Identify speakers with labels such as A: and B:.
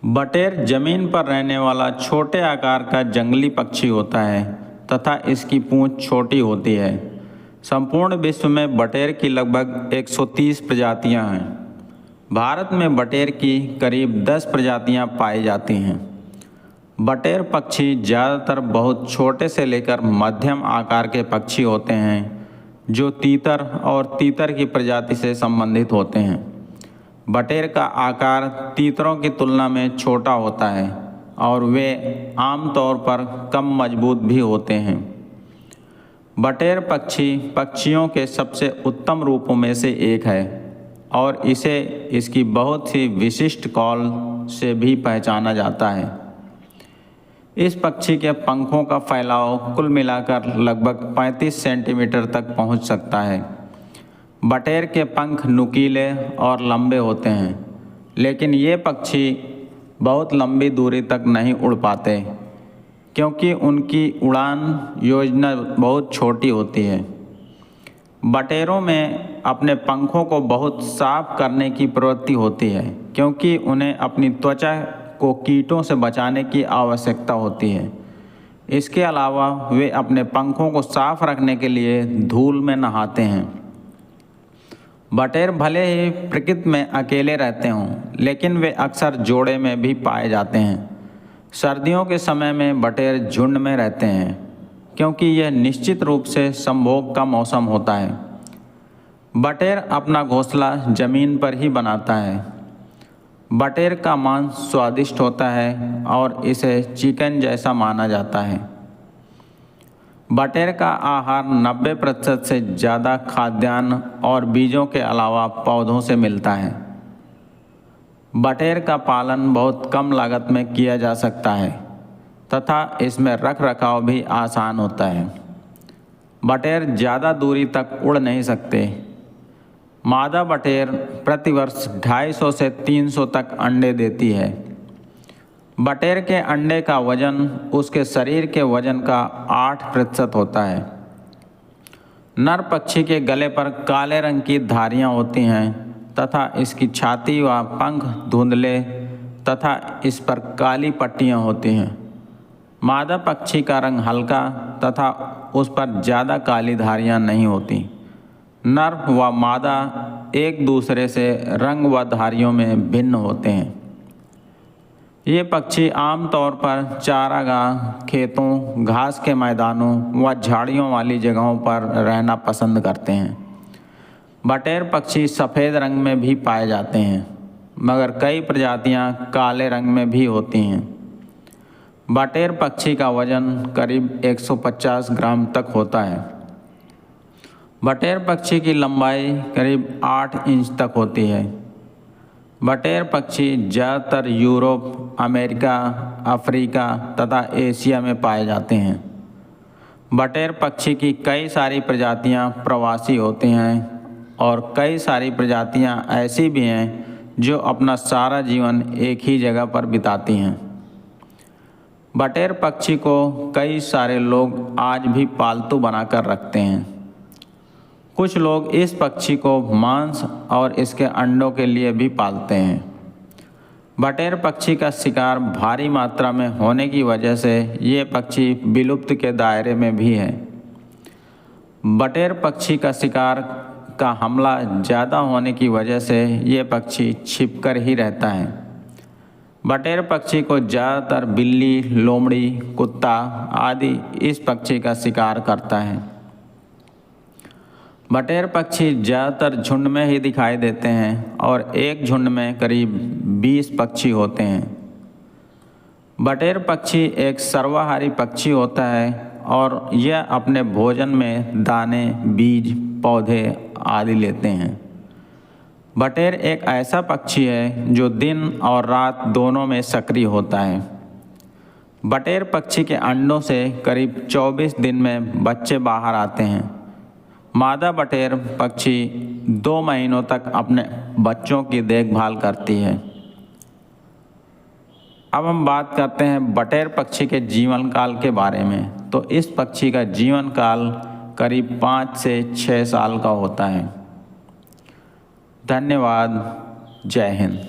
A: बटेर जमीन पर रहने वाला छोटे आकार का जंगली पक्षी होता है तथा इसकी पूंछ छोटी होती है। संपूर्ण विश्व में बटेर की लगभग 130 प्रजातियां हैं। भारत में बटेर की करीब 10 प्रजातियां पाई जाती हैं। बटेर पक्षी ज़्यादातर बहुत छोटे से लेकर मध्यम आकार के पक्षी होते हैं जो तीतर और तीतर की प्रजाति से संबंधित होते हैं। बटेर का आकार तीतरों की तुलना में छोटा होता है और वे आमतौर पर कम मजबूत भी होते हैं। बटेर पक्षी पक्षियों के सबसे उत्तम रूपों में से एक है और इसे इसकी बहुत सी विशिष्ट कॉल से भी पहचाना जाता है। इस पक्षी के पंखों का फैलाव कुल मिलाकर लगभग 35 सेंटीमीटर तक पहुंच सकता है। बटेर के पंख नुकीले और लंबे होते हैं, लेकिन ये पक्षी बहुत लंबी दूरी तक नहीं उड़ पाते क्योंकि उनकी उड़ान योजना बहुत छोटी होती है। बटेरों में अपने पंखों को बहुत साफ करने की प्रवृत्ति होती है क्योंकि उन्हें अपनी त्वचा को कीटों से बचाने की आवश्यकता होती है। इसके अलावा वे अपने पंखों को साफ रखने के लिए धूल में नहाते हैं। बटेर भले ही प्रकृति में अकेले रहते हों, लेकिन वे अक्सर जोड़े में भी पाए जाते हैं। सर्दियों के समय में बटेर झुंड में रहते हैं क्योंकि यह निश्चित रूप से संभोग का मौसम होता है। बटेर अपना घोंसला जमीन पर ही बनाता है। बटेर का मांस स्वादिष्ट होता है और इसे चिकन जैसा माना जाता है। बटेर का आहार 90% से ज़्यादा खाद्यान्न और बीजों के अलावा पौधों से मिलता है। बटेर का पालन बहुत कम लागत में किया जा सकता है तथा इसमें रख रखाव भी आसान होता है। बटेर ज़्यादा दूरी तक उड़ नहीं सकते। मादा बटेर प्रतिवर्ष 250 से 300 तक अंडे देती है। बटेर के अंडे का वजन उसके शरीर के वजन का 8% होता है। नर पक्षी के गले पर काले रंग की धारियां होती हैं तथा इसकी छाती व पंख धुंधले तथा इस पर काली पट्टियां होती हैं। मादा पक्षी का रंग हल्का तथा उस पर ज़्यादा काली धारियां नहीं होती। नर व मादा एक दूसरे से रंग व धारियों में भिन्न होते हैं। ये पक्षी आमतौर पर चारागाह, खेतों, घास के मैदानों व झाड़ियों वाली जगहों पर रहना पसंद करते हैं। बटेर पक्षी सफ़ेद रंग में भी पाए जाते हैं, मगर कई प्रजातियां काले रंग में भी होती हैं। बटेर पक्षी का वजन करीब 150 ग्राम तक होता है। बटेर पक्षी की लंबाई करीब 8 इंच तक होती है। बटेर पक्षी ज़्यादातर यूरोप, अमेरिका, अफ्रीका तथा एशिया में पाए जाते हैं। बटेर पक्षी की कई सारी प्रजातियां प्रवासी होती हैं और कई सारी प्रजातियां ऐसी भी हैं जो अपना सारा जीवन एक ही जगह पर बिताती हैं। बटेर पक्षी को कई सारे लोग आज भी पालतू बनाकर रखते हैं। कुछ लोग इस पक्षी को मांस और इसके अंडों के लिए भी पालते हैं। बटेर पक्षी का शिकार भारी मात्रा में होने की वजह से ये पक्षी विलुप्त के दायरे में भी है। बटेर पक्षी का शिकार का हमला ज़्यादा होने की वजह से ये पक्षी छिपकर ही रहता है। बटेर पक्षी को ज़्यादातर बिल्ली, लोमड़ी, कुत्ता आदि इस पक्षी का शिकार करता है। बटेर पक्षी ज़्यादातर झुंड में ही दिखाई देते हैं और एक झुंड में करीब 20 पक्षी होते हैं। बटेर पक्षी एक सर्वाहारी पक्षी होता है और यह अपने भोजन में दाने, बीज, पौधे आदि लेते हैं। बटेर एक ऐसा पक्षी है जो दिन और रात दोनों में सक्रिय होता है। बटेर पक्षी के अंडों से करीब 24 दिन में बच्चे बाहर आते हैं। मादा बटेर पक्षी 2 महीनों तक अपने बच्चों की देखभाल करती है। अब हम बात करते हैं बटेर पक्षी के जीवन काल के बारे में। तो इस पक्षी का जीवन काल करीब 5 से 6 साल का होता है। धन्यवाद। जय हिंद।